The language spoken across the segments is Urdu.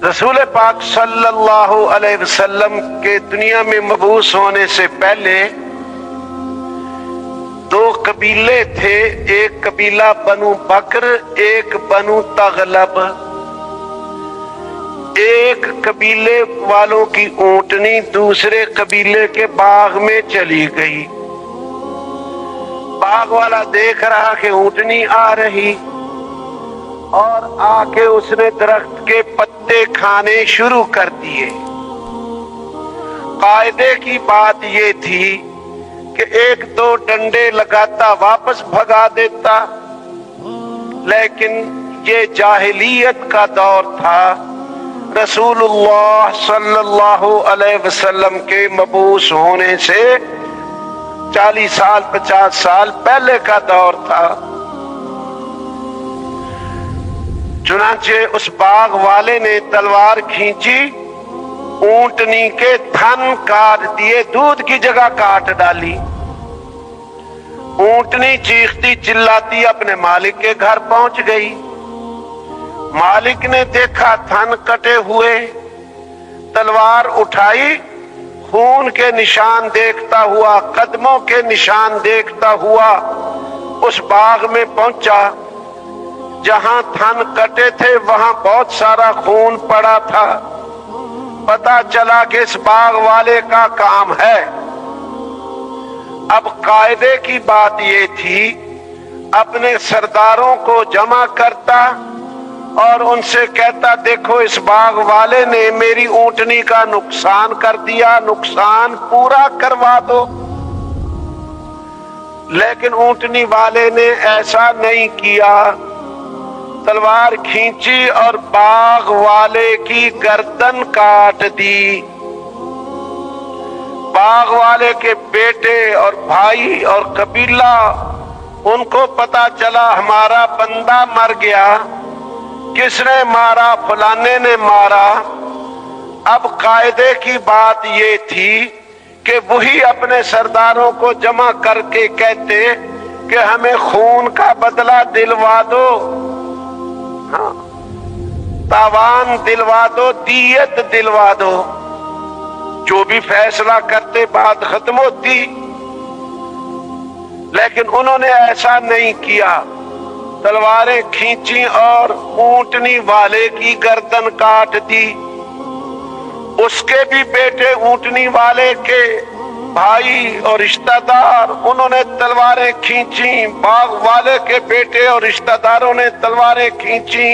رسول پاک صلی اللہ علیہ وسلم کے دنیا میں مبعوث ہونے سے پہلے دو قبیلے تھے، ایک قبیلہ بنو بکر، ایک بنو تغلب۔ ایک قبیلے والوں کی اونٹنی دوسرے قبیلے کے باغ میں چلی گئی۔ باغ والا دیکھ رہا کہ اونٹنی آ رہی، اور آ کے اس نے درخت کے پتے کھانے شروع کر دیے۔ قاعدے کی بات یہ تھی کہ ایک دو ڈنڈے لگاتا واپس بھگا دیتا، لیکن یہ جاہلیت کا دور تھا۔ رسول اللہ صلی اللہ علیہ وسلم کے مبعوث ہونے سے 40 سال 50 سال پہلے کا دور تھا۔ چنانچہ اس باغ والے نے تلوار کھینچی، اونٹنی کے تھن کاٹ دیے، دودھ کی جگہ کاٹ ڈالی۔ اونٹنی چیختی چلاتی اپنے مالک کے گھر پہنچ گئی۔ مالک نے دیکھا تھن کٹے ہوئے، تلوار اٹھائی، خون کے نشان دیکھتا ہوا، قدموں کے نشان دیکھتا ہوا اس باغ میں پہنچا۔ جہاں تھن کٹے تھے وہاں بہت سارا خون پڑا تھا۔ پتا چلا کہ اس باغ والے کا کام ہے۔ اب قاعدے کی بات یہ تھی، اپنے سرداروں کو جمع کرتا اور ان سے کہتا، دیکھو اس باغ والے نے میری اونٹنی کا نقصان کر دیا، نقصان پورا کروا دو۔ لیکن اونٹنی والے نے ایسا نہیں کیا، تلوار کھینچی اور باغ والے کی گردن کاٹ دی۔ باغ والے کے بیٹے اور بھائی اور قبیلہ، ان کو پتا چلا ہمارا بندہ مر گیا۔ کس نے مارا؟ فلانے نے مارا۔ اب قاعدے کی بات یہ تھی کہ وہی اپنے سرداروں کو جمع کر کے کہتے کہ ہمیں خون کا بدلہ دلوا دو، تاوان دلوا دو، دیت دلوا دو۔ جو بھی فیصلہ کرتے بات ختم ہوتی، لیکن انہوں نے ایسا نہیں کیا۔ تلواریں کھینچی اور اونٹنی والے کی گردن کاٹ دی۔ اس کے بھی بیٹے، اونٹنی والے کے بھائی اور رشتہ دار، انہوں نے تلواریں کھینچی۔ باغ والے کے بیٹے اور رشتہ داروں نے تلواریں کھینچی۔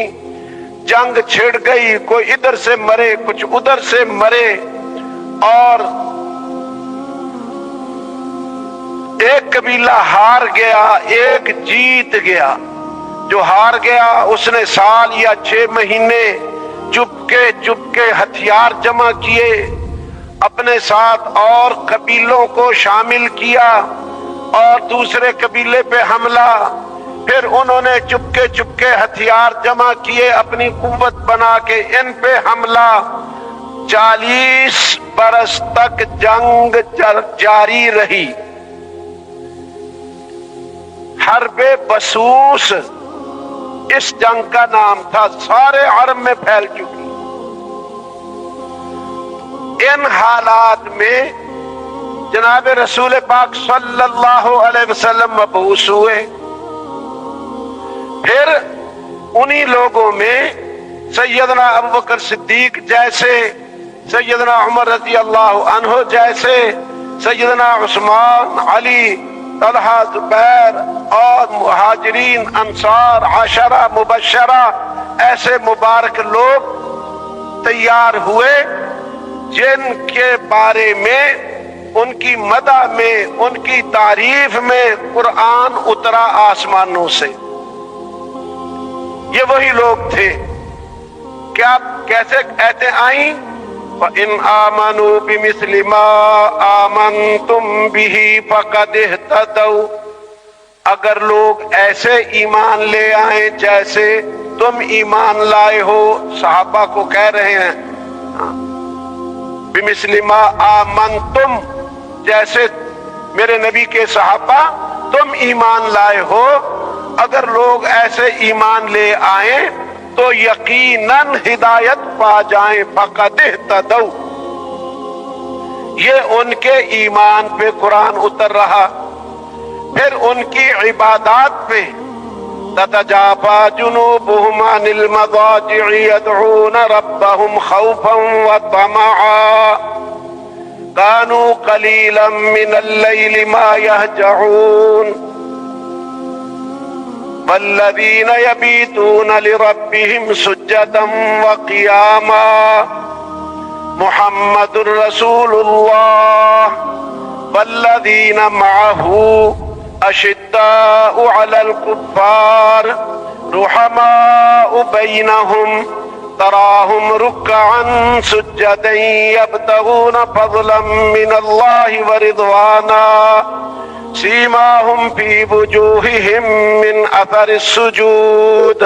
جنگ چھڑ گئی، کوئی ادھر سے مرے، کچھ ادھر سے مرے، اور ایک قبیلہ ہار گیا، ایک جیت گیا۔ جو ہار گیا اس نے سال یا 6 مہینے چپ کے ہتھیار جمع کیے، اپنے ساتھ اور قبیلوں کو شامل کیا اور دوسرے قبیلے پہ حملہ۔ پھر انہوں نے چپ کے ہتھیار جمع کیے، اپنی قوت بنا کے ان پہ حملہ۔ 40 برس تک جنگ جاری رہی۔ حرب بسوس اس جنگ کا نام تھا، سارے عرب میں پھیل چکی۔ ان حالات میں جناب رسول پاک صلی اللہ علیہ وسلم مبعوث ہوئے۔ پھر انہی لوگوں میں سیدنا ابوبکر صدیق جیسے، سیدنا عمر رضی اللہ عنہ جیسے، سیدنا عثمان، علی، طلحہ، زبیر اور مہاجرین، انصار، عشرہ مبشرہ، ایسے مبارک لوگ تیار ہوئے جن کے بارے میں، ان کی مدح میں، ان کی تعریف میں قرآن اترا آسمانوں سے۔ یہ وہی لوگ تھے۔ کیا کیسے ایتے آئیں؟ فَإِنْ آمَنُوا بِمِثْلِ مَا آمَنْتُمْ بِهِ فَقَدْ اهْتَدَوْا۔ اگر لوگ ایسے ایمان لے آئیں جیسے تم ایمان لائے ہو، صحابہ کو کہہ رہے ہیں بِمِثْلِ مَا آمَنْتُمْ، جیسے میرے نبی کے صحابہ تم ایمان لائے ہو، اگر لوگ ایسے ایمان لے آئیں تو یقیناً ہدایت پا جائیں، فقد اہتدوا، یہ ان کے ایمان پہ قرآن اتر رہا۔ پھر ان کی عبادات پہ، تتجافى جنوبهم عن المضاجع يدعون ربهم خوفا وطمعا كانوا قليلا من الليل ما يهجعون والذين يبيتون لربهم سجدا وقياما محمد رسول الله والذين معه أشداء على الكفار رحماء بينهم تراهم ركعا سجدا يبتغون فضلا من الله ورضوانا سيماهم في وجوههم من أثر السجود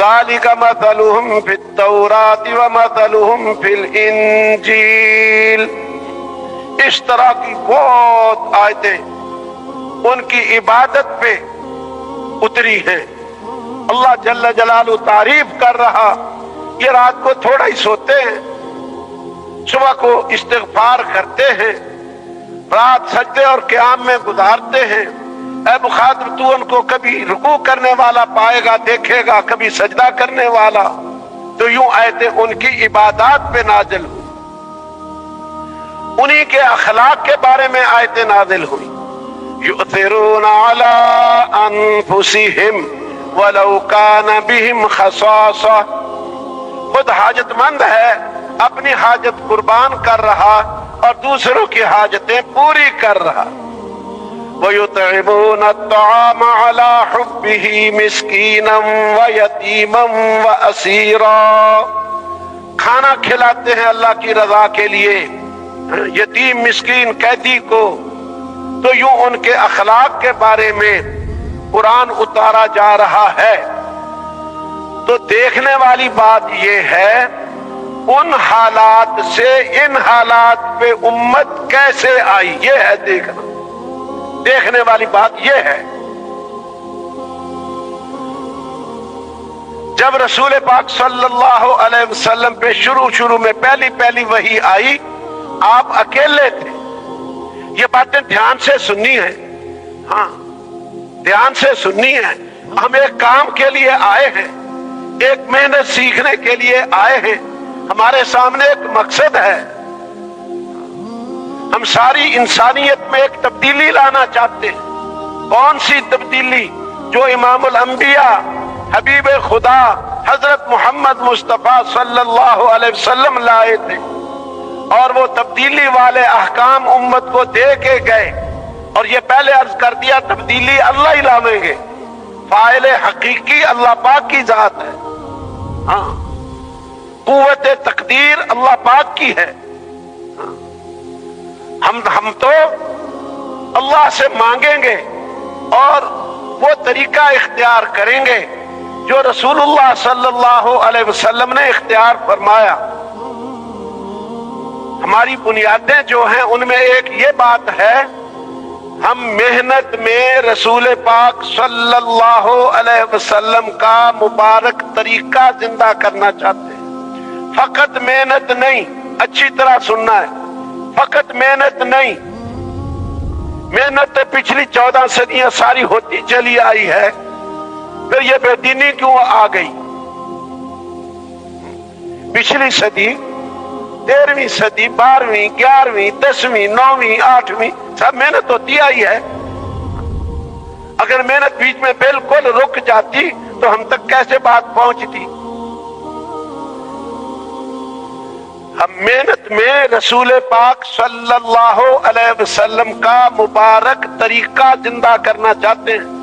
ذلك مثلهم في التوراة ومثلهم في الإنجيل۔ اس طرح کی بہت آیتیں ان کی عبادت پہ اتری ہیں۔ اللہ جل جلالہ تعریف کر رہا، یہ رات کو تھوڑا ہی سوتے ہیں، صبح کو استغفار کرتے ہیں، رات سجدے اور قیام میں گزارتے ہیں۔ اے مخاطب، تو ان کو کبھی رکوع کرنے والا پائے گا، دیکھے گا، کبھی سجدہ کرنے والا۔ تو یوں آیتیں ان کی عبادات پہ نازل ہوئی، انہی کے اخلاق کے بارے میں آیتیں نازل ہوئی۔ یؤثرون علی انفسہم ولو کان بہم خصاصہ، خود حاجت مند ہے، اپنی حاجت قربان کر رہا اور دوسروں کی حاجتیں پوری کر رہا۔ وَيُطْعِمُونَ الطَّعَامَ عَلَى حُبِّهِ مِسْكِينًا وَيَتِيمًا وَأَسِيرًا، کھانا کھلاتے ہیں اللہ کی رضا کے لیے یتیم، مسکین، قیدی کو۔ تو یوں ان کے اخلاق کے بارے میں قرآن اتارا جا رہا ہے۔ تو دیکھنے والی بات یہ ہے، ان حالات سے ان حالات پہ امت کیسے آئی، یہ ہے دیکھنا۔ دیکھنے والی بات یہ ہے، جب رسول پاک صلی اللہ علیہ وسلم پہ شروع میں پہلی وحی آئی، آپ اکیلے تھے۔ یہ باتیں دھیان سے سننی ہیں، ہاں دھیان سے سننی ہیں۔ ہم ایک کام کے لیے آئے ہیں، ایک محنت سیکھنے کے لیے آئے ہیں، ہمارے سامنے ایک مقصد ہے۔ ہم ساری انسانیت میں ایک تبدیلی لانا چاہتے ہیں۔ کون سی تبدیلی؟ جو امام الانبیاء، حبیب خدا حضرت محمد مصطفیٰ صلی اللہ علیہ وسلم لائے تھے، اور وہ تبدیلی والے احکام امت کو دے کے گئے۔ اور یہ پہلے عرض کر دیا، تبدیلی اللہ ہی لاویں گے، فاعل حقیقی اللہ پاک کی ذات ہے، ہاں قوت تقدیر اللہ پاک کی ہے۔ ہم تو اللہ سے مانگیں گے اور وہ طریقہ اختیار کریں گے جو رسول اللہ صلی اللہ علیہ وسلم نے اختیار فرمایا۔ ہماری بنیادیں جو ہیں ان میں ایک یہ بات ہے، ہم محنت میں رسول پاک صلی اللہ علیہ وسلم کا مبارک طریقہ زندہ کرنا چاہتے ہیں۔ فقط محنت نہیں، اچھی طرح سننا ہے، فقط محنت نہیں، محنت پچھلی 14 صدیاں ساری ہوتی چلی آئی ہے، پھر یہ بے دینی کیوں آ گئی؟ پچھلی صدی 13ویں صدی، 12ویں، 11ویں، 10ویں، 9ویں، 8ویں سب محنت ہوتی آئی ہے۔ اگر محنت بیچ میں بالکل رک جاتی تو ہم تک کیسے بات پہنچتی؟ ہم محنت میں رسول پاک صلی اللہ علیہ وسلم کا مبارک طریقہ زندہ کرنا چاہتے ہیں۔